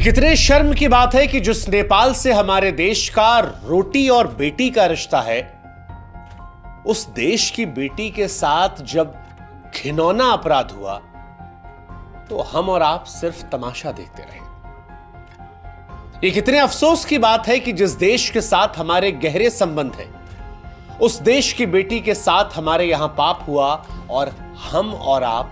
कितने शर्म की बात है कि जिस नेपाल से हमारे देश का रोटी और बेटी का रिश्ता है, उस देश की बेटी के साथ जब घिनौना अपराध हुआ तो हम और आप सिर्फ तमाशा देखते रहे। ये कितने अफसोस की बात है कि जिस देश के साथ हमारे गहरे संबंध हैं, उस देश की बेटी के साथ हमारे यहां पाप हुआ और हम और आप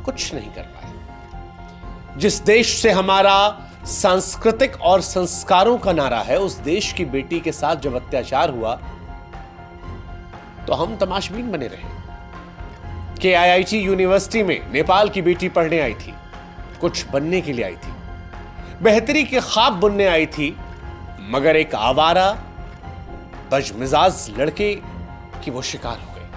कुछ नहीं कर पाए। जिस देश से हमारा सांस्कृतिक और संस्कारों का नारा है, उस देश की बेटी के साथ जब अत्याचार हुआ तो हम तमाशबीन बने रहे। KIIT यूनिवर्सिटी में नेपाल की बेटी पढ़ने आई थी, कुछ बनने के लिए आई थी, बेहतरी के ख्वाब बुनने आई थी, मगर एक आवारा बदमिजाज लड़के की वो शिकार हो गई।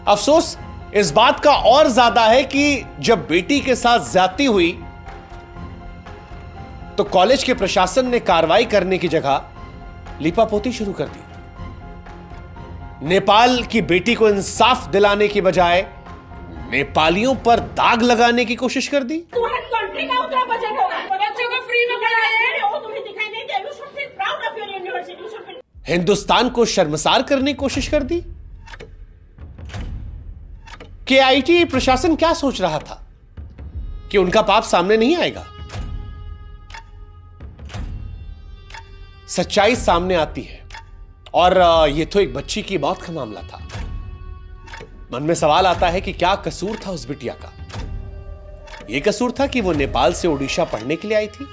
अफसोस इस बात का और ज्यादा है कि जब बेटी के साथ ज्यादती हुई तो कॉलेज के प्रशासन ने कार्रवाई करने की जगह लीपापोती शुरू कर दी। नेपाल की बेटी को इंसाफ दिलाने की बजाय नेपालियों पर दाग लगाने की कोशिश कर दी। तुम्हारे कंट्री का उतना बजट होगा, बच्चों को फ्री में पढ़ाया, वो तुम्हें दिखाई नहीं दे। You should feel proud of your university. You should feel... Hindustan को शर्मसार करने की कोशिश कर दी। KIIT प्रशासन क्या सोच रहा था कि उनका पाप सामने नहीं आएगा? सच्चाई सामने आती है और यह तो एक बच्ची की मौत का मामला था। मन में सवाल आता है कि क्या कसूर था उस बिटिया का? यह कसूर था कि वो नेपाल से ओडिशा पढ़ने के लिए आई थी,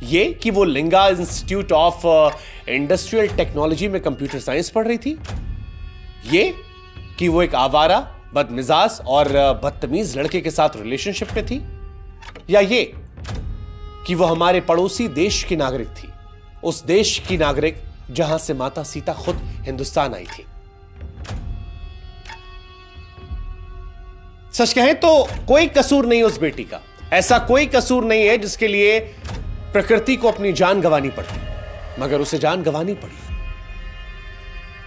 ये कि वो लिंगा इंस्टीट्यूट ऑफ इंडस्ट्रियल टेक्नोलॉजी में कंप्यूटर साइंस पढ़ रही थी, ये कि वो एक आवारा बदमिजाज और बदतमीज लड़के के साथ रिलेशनशिप में थी, या ये कि वो हमारे पड़ोसी देश की नागरिक थी, उस देश की नागरिक जहां से माता सीता खुद हिंदुस्तान आई थी। सच कहें तो कोई कसूर नहीं उस बेटी का, ऐसा कोई कसूर नहीं है जिसके लिए प्रकृति को अपनी जान गंवानी पड़ती, मगर उसे जान गंवानी पड़ी।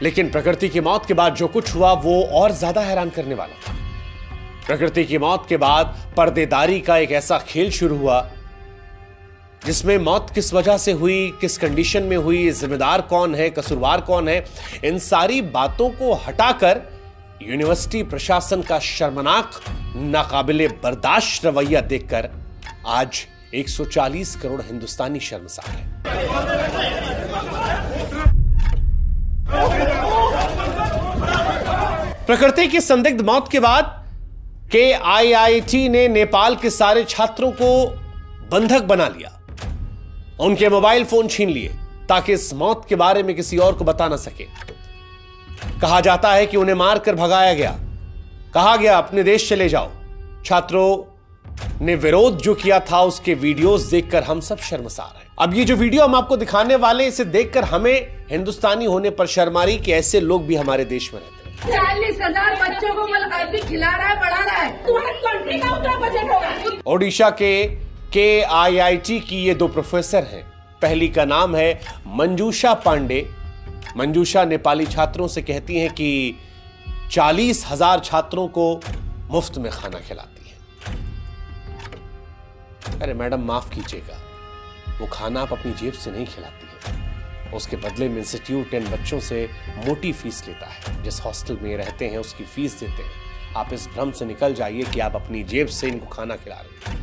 लेकिन प्रकृति की मौत के बाद जो कुछ हुआ वो और ज्यादा हैरान करने वाला था। प्रकृति की मौत के बाद पर्देदारी का एक ऐसा खेल शुरू हुआ जिसमें मौत किस वजह से हुई, किस कंडीशन में हुई, जिम्मेदार कौन है, कसूरवार कौन है, इन सारी बातों को हटाकर यूनिवर्सिटी प्रशासन का शर्मनाक, नाकाबिले बर्दाश्त रवैया देखकर आज 140 करोड़ हिंदुस्तानी शर्मसार है। प्रकृति की संदिग्ध मौत के बाद KIIT ने नेपाल के सारे छात्रों को बंधक बना लिया, उनके मोबाइल फोन छीन लिए ताकि इस मौत के बारे में किसी और को बता ना सके। कहा जाता है कि उन्हें मारकर भगाया गया, कहा गया अपने देश चले जाओ। छात्रों ने विरोध जो किया था उसके वीडियोस देखकर हम सब शर्मसार हैं। अब ये जो वीडियो हम आपको दिखाने वाले, इसे देखकर हमें हिंदुस्तानी होने पर शर्म आ रही कि ऐसे लोग भी हमारे देश में रहते हैं। 40,000 बच्चों को अभी खिला रहा है, पढ़ा रहा है। तुम्हारे कंट्री का उतना बजट होगा। ओडिशा के KIIT की ये दो प्रोफेसर हैं। पहली का नाम है मंजूषा पांडे। मंजूषा नेपाली छात्रों से कहती हैं कि 40,000 छात्रों को मुफ्त में खाना खिलाती हैं। अरे मैडम माफ कीजिएगा, वो खाना आप अपनी जेब से नहीं खिलाती है, उसके बदले में इंस्टीट्यूट इन बच्चों से मोटी फीस लेता है। जिस हॉस्टल में रहते हैं उसकी फीस देते हैं। आप इस भ्रम से निकल जाइए कि आप अपनी जेब से इनको खाना खिला रहे हैं।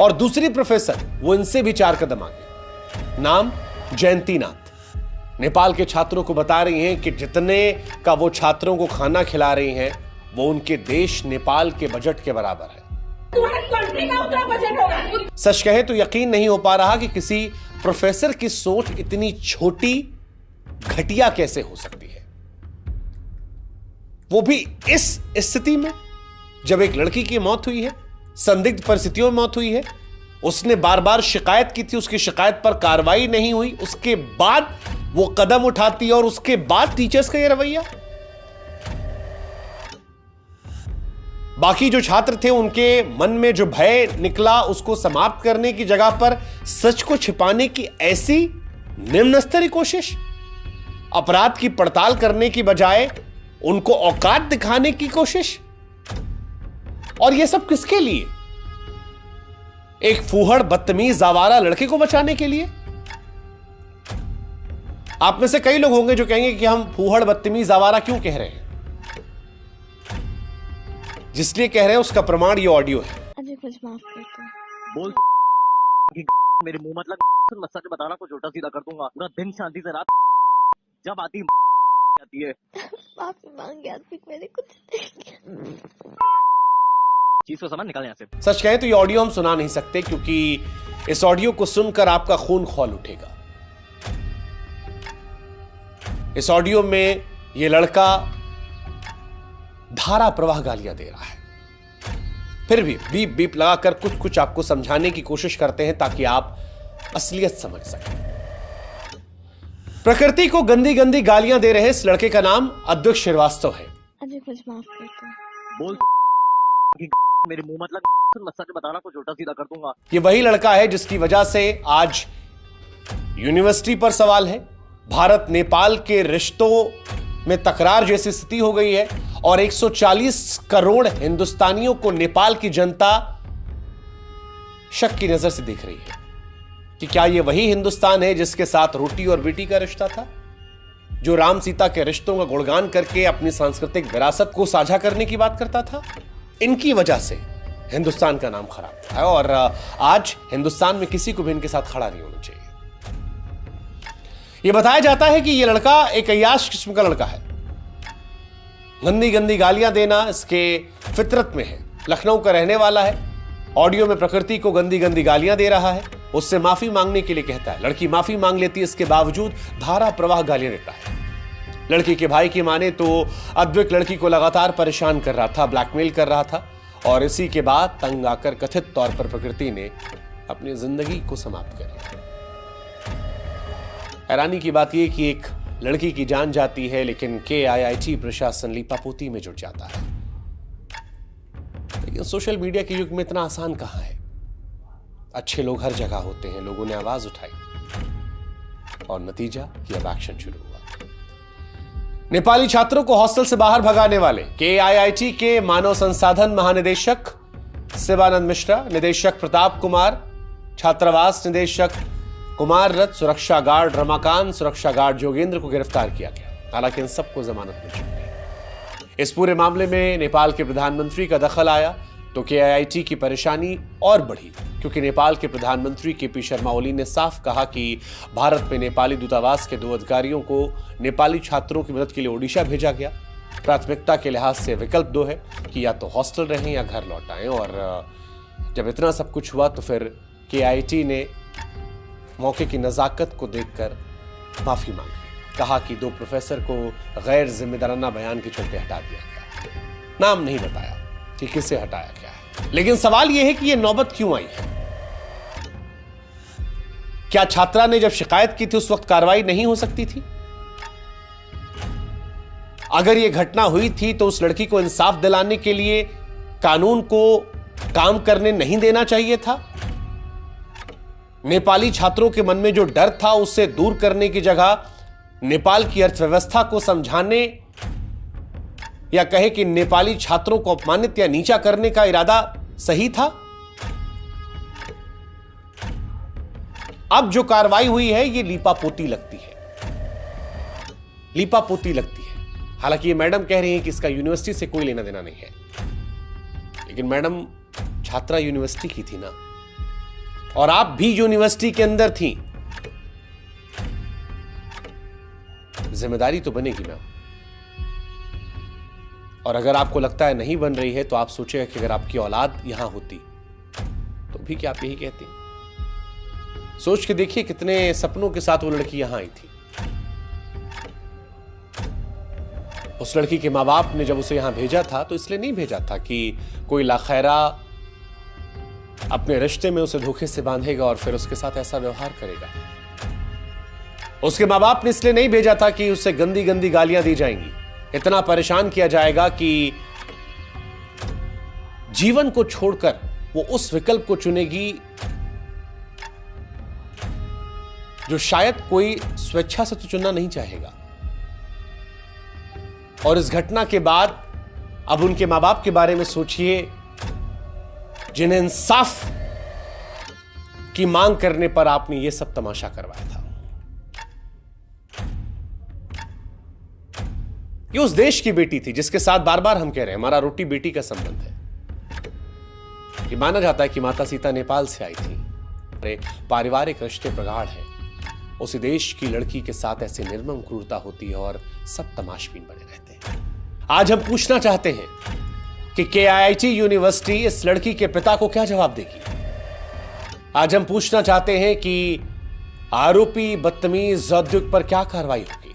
और दूसरी प्रोफेसर, वो इनसे भी 4 कदम आगे, नाम जयंती नाथ, नेपाल के छात्रों को बता रही हैं कि जितने का वो छात्रों को खाना खिला रही हैं वो उनके देश नेपाल के बजट के बराबर है। तुम्हारे कंट्री का उतना बजट होगा। सच कहें तो यकीन नहीं हो पा रहा कि किसी प्रोफेसर की सोच इतनी छोटी, घटिया कैसे हो सकती है, वो भी इस स्थिति में जब एक लड़की की मौत हुई है, संदिग्ध परिस्थितियों में मौत हुई है। उसने बार बार शिकायत की थी, उसकी शिकायत पर कार्रवाई नहीं हुई, उसके बाद वो कदम उठाती है और उसके बाद टीचर्स का ये रवैया। बाकी जो छात्र थे उनके मन में जो भय निकला उसको समाप्त करने की जगह पर सच को छिपाने की ऐसी निम्न स्तरीय कोशिश, अपराध की पड़ताल करने की बजाय उनको औकात दिखाने की कोशिश। और यह सब किसके लिए? एक फूहड़ बदतमीज आवारा लड़के को बचाने के लिए? आप में से कई लोग होंगे जो कहेंगे कि हम फूहड़ बदतमीज आवारा क्यों कह रहे हैं। जिसलिए कह रहे हैं उसका प्रमाण ये ऑडियो है। अजय कुछ माफ कर दो। बोल मेरे मुंह मतलब सच बताना, कुछ उल्टा सीधा कर दूंगा। पूरा दिन शांति से रात जब आती आती है। माफी मांग गया मेरे कुछ चीज को समझ निकाल यहाँ से। सच कहें तो ये ऑडियो हम सुना नहीं सकते, क्योंकि इस ऑडियो को सुनकर आपका खून खौल उठेगा। इस ऑडियो में ये लड़का धारा प्रवाह गालियां दे रहा है। फिर भी बीप बीप लगाकर कुछ कुछ आपको समझाने की कोशिश करते हैं ताकि आप असलियत समझ सकें। प्रकृति को गंदी गंदी गालियां दे रहे इस लड़के का नाम अद्वैत श्रीवास्तव है। अजय कुछ माफ कर दो। बोल मेरे मुंह मतलब सच बताना, कुछ उल्टा सीधा कर दूंगा। ये वही लड़का है जिसकी वजह से आज यूनिवर्सिटी पर सवाल है, भारत नेपाल के रिश्तों में तकरार जैसी स्थिति हो गई है और 140 करोड़ हिंदुस्तानियों को नेपाल की जनता शक की नजर से देख रही है कि क्या यह वही हिंदुस्तान है जिसके साथ रोटी और बेटी का रिश्ता था, जो राम सीता के रिश्तों का गुणगान करके अपनी सांस्कृतिक विरासत को साझा करने की बात करता था। इनकी वजह से हिंदुस्तान का नाम खराब था और आज हिंदुस्तान में किसी को भी इनके साथ खड़ा नहीं होना चाहिए। यह बताया जाता है कि यह लड़का एक अय्याश किस्म का लड़का है। गंदी गंदी गालियां देना इसके फितरत में है। लखनऊ का रहने वाला है। ऑडियो में प्रकृति को गंदी गंदी गालियां दे रहा है, उससे माफी मांगने के लिए कहता है। लड़की माफी मांग लेती है, इसके बावजूद धारा प्रवाह गालियां देता है। लड़की के भाई की माने तो अद्वैत लड़की को लगातार परेशान कर रहा था, ब्लैकमेल कर रहा था और इसी के बाद तंग आकर कथित तौर पर प्रकृति ने अपनी जिंदगी को समाप्त कर लिया। हैरानी की बात यह कि एक लड़की की जान जाती है, लेकिन KIIT प्रशासन लीपापोती में जुट जाता है। लेकिन सोशल मीडिया के युग में इतना आसान कहां है। अच्छे लोग हर जगह होते हैं। लोगों ने आवाज उठाई और नतीजा कि अब एक्शन शुरू हुआ। नेपाली छात्रों को हॉस्टल से बाहर भगाने वाले KIIT के मानव संसाधन महानिदेशक शिवानंद मिश्रा, निदेशक प्रताप कुमार, छात्रावास निदेशक कुमार रथ, सुरक्षा गार्ड रमाकांत, सुरक्षा गार्ड जोगेंद्र को गिरफ्तार किया गया। हालांकि इन सबको जमानत मिल चुकी है। इस पूरे मामले में नेपाल के प्रधानमंत्री का दखल आया तो KIIT की परेशानी और बढ़ी, क्योंकि नेपाल के प्रधानमंत्री KP शर्मा ओली ने साफ कहा कि भारत में नेपाली दूतावास के 2 अधिकारियों को नेपाली छात्रों की मदद के लिए ओडिशा भेजा गया। प्राथमिकता के लिहाज से विकल्प 2 है कि या तो हॉस्टल रहें या घर लौट आएं। और जब इतना सब कुछ हुआ तो फिर KIIT ने मौके की नजाकत को देखकर माफी मांगी। कहा कि 2 प्रोफेसर को गैर जिम्मेदाराना बयान के चलते हटा दिया गया। नाम नहीं बताया कि किसे हटाया गया है, लेकिन सवाल यह है कि यह नौबत क्यों आई है। क्या छात्रा ने जब शिकायत की थी उस वक्त कार्रवाई नहीं हो सकती थी? अगर यह घटना हुई थी तो उस लड़की को इंसाफ दिलाने के लिए कानून को काम करने नहीं देना चाहिए था? नेपाली छात्रों के मन में जो डर था उससे दूर करने की जगह नेपाल की अर्थव्यवस्था को समझाने या कहे कि नेपाली छात्रों को अपमानित या नीचा करने का इरादा सही था? अब जो कार्रवाई हुई है ये लीपापोती लगती है, लीपापोती लगती है। हालांकि ये मैडम कह रही हैं कि इसका यूनिवर्सिटी से कोई लेना देना नहीं है, लेकिन मैडम छात्रा यूनिवर्सिटी की थी ना, और आप भी यूनिवर्सिटी के अंदर थी। जिम्मेदारी तो बनेगी मैम। और अगर आपको लगता है नहीं बन रही है तो आप सोचेगा कि अगर आपकी औलाद यहां होती तो भी क्या आप यही कहती? सोच के देखिए कितने सपनों के साथ वो लड़की यहां आई थी। उस लड़की के मां बाप ने जब उसे यहां भेजा था तो इसलिए नहीं भेजा था कि कोई लाखैरा अपने रिश्ते में उसे धोखे से बांधेगा और फिर उसके साथ ऐसा व्यवहार करेगा। उसके मां बाप ने इसलिए नहीं भेजा था कि उसे गंदी गंदी गालियां दी जाएंगी, इतना परेशान किया जाएगा कि जीवन को छोड़कर वो उस विकल्प को चुनेगी जो शायद कोई स्वेच्छा से तो चुनना नहीं चाहेगा। और इस घटना के बाद अब उनके मां बाप के बारे में सोचिए, जिन्हें इंसाफ की मांग करने पर आपने यह सब तमाशा करवाया था। ये उस देश की बेटी थी जिसके साथ बार बार हम कह रहे हैं हमारा रोटी बेटी का संबंध है। ये माना जाता है कि माता सीता नेपाल से आई थी। पारिवारिक रिश्ते प्रगाढ़ है। उसी देश की लड़की के साथ ऐसे निर्मम क्रूरता होती है और सब तमाशबीन बने रहते हैं। आज हम पूछना चाहते हैं कि KIIT यूनिवर्सिटी इस लड़की के पिता को क्या जवाब देगी। आज हम पूछना चाहते हैं कि आरोपी बदतमीज औद्योगिक पर क्या कार्रवाई होगी।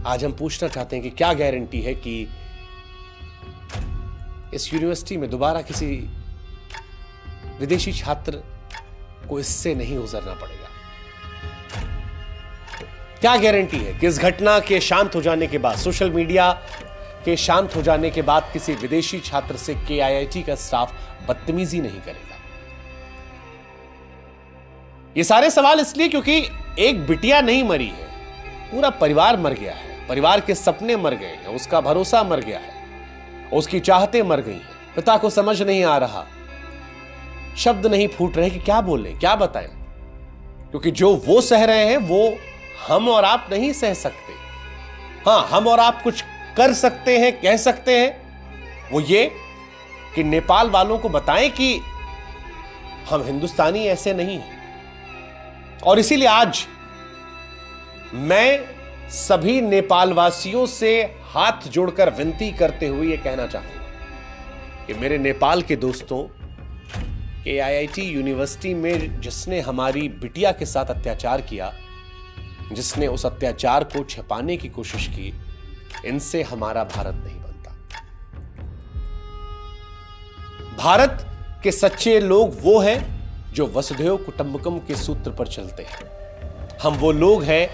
आज हम पूछना चाहते हैं कि क्या गारंटी है कि इस यूनिवर्सिटी में दोबारा किसी विदेशी छात्र को इससे नहीं गुजरना पड़ेगा। क्या गारंटी है कि इस घटना के शांत हो जाने के बाद, सोशल मीडिया के शांत हो जाने के बाद किसी विदेशी छात्र से KIIT का स्टाफ बदतमीजी नहीं करेगा। ये सारे सवाल इसलिए क्योंकि एक बिटिया नहीं मरी है, पूरा परिवार मर गया है। परिवार के सपने मर गए हैं, उसका भरोसा मर गया है, उसकी चाहतें मर गई हैं। पिता को समझ नहीं आ रहा, शब्द नहीं फूट रहे कि क्या बोलें, क्या बताएं, क्योंकि जो वो सह रहे हैं वो हम और आप नहीं सह सकते। हां, हम और आप कुछ कर सकते हैं, कह सकते हैं, वो ये कि नेपाल वालों को बताएं कि हम हिंदुस्तानी ऐसे नहीं हैं। और इसीलिए आज मैं सभी नेपाल वासियों से हाथ जोड़कर विनती करते हुए यह कहना चाहूंगा कि मेरे नेपाल के दोस्तों, KIIT यूनिवर्सिटी में जिसने हमारी बिटिया के साथ अत्याचार किया, जिसने उस अत्याचार को छिपाने की कोशिश की, इनसे हमारा भारत नहीं बनता। भारत के सच्चे लोग वो हैं जो वसुधैव कुटुंबकम के सूत्र पर चलते हैं। हम वो लोग हैं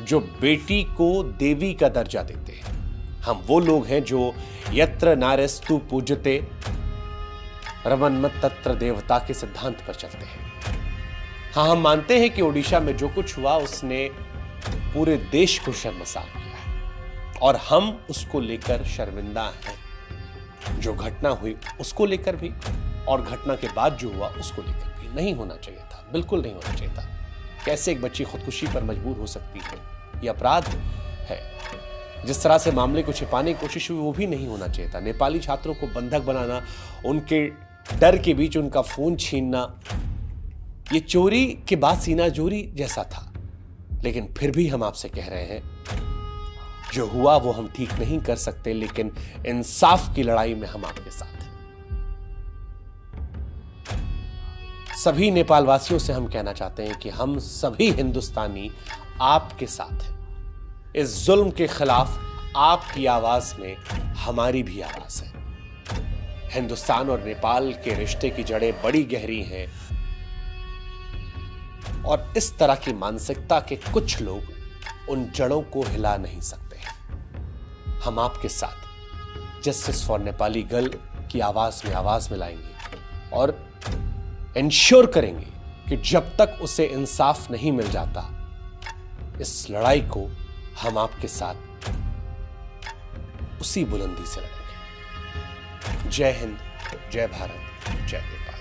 जो बेटी को देवी का दर्जा देते हैं। हम वो लोग हैं जो यत्र नार्यस्तु पूज्यते रमन्मत तत्र देवता के सिद्धांत पर चलते हैं। हाँ, हम मानते हैं कि ओडिशा में जो कुछ हुआ उसने पूरे देश को शर्मसार किया है और हम उसको लेकर शर्मिंदा हैं। जो घटना हुई उसको लेकर भी और घटना के बाद जो हुआ उसको लेकर भी नहीं होना चाहिए था, बिल्कुल नहीं होना चाहिए था। कैसे एक बच्ची खुदकुशी पर मजबूर हो सकती है, यह अपराध है। जिस तरह से मामले को छिपाने की कोशिश हुई वो भी नहीं होना चाहिए था। नेपाली छात्रों को बंधक बनाना, उनके डर के बीच उनका फोन छीनना, ये चोरी के बाद सीना चोरी जैसा था। लेकिन फिर भी हम आपसे कह रहे हैं, जो हुआ वो हम ठीक नहीं कर सकते, लेकिन इंसाफ की लड़ाई में हम आपके साथ हैं। सभी नेपाल वासियों से हम कहना चाहते हैं कि हम सभी हिंदुस्तानी आपके साथ हैं। इस जुल्म के खिलाफ आपकी आवाज में हमारी भी आवाज है। हिंदुस्तान और नेपाल के रिश्ते की जड़ें बड़ी गहरी हैं और इस तरह की मानसिकता के कुछ लोग उन जड़ों को हिला नहीं सकते। हम आपके साथ जस्टिस फॉर नेपाली गर्ल की आवाज में आवाज मिलाएंगे और इंश्योर करेंगे कि जब तक उसे इंसाफ नहीं मिल जाता, इस लड़ाई को हम आपके साथ उसी बुलंदी से लड़ेंगे। जय हिंद, जय भारत, जय नेपाल।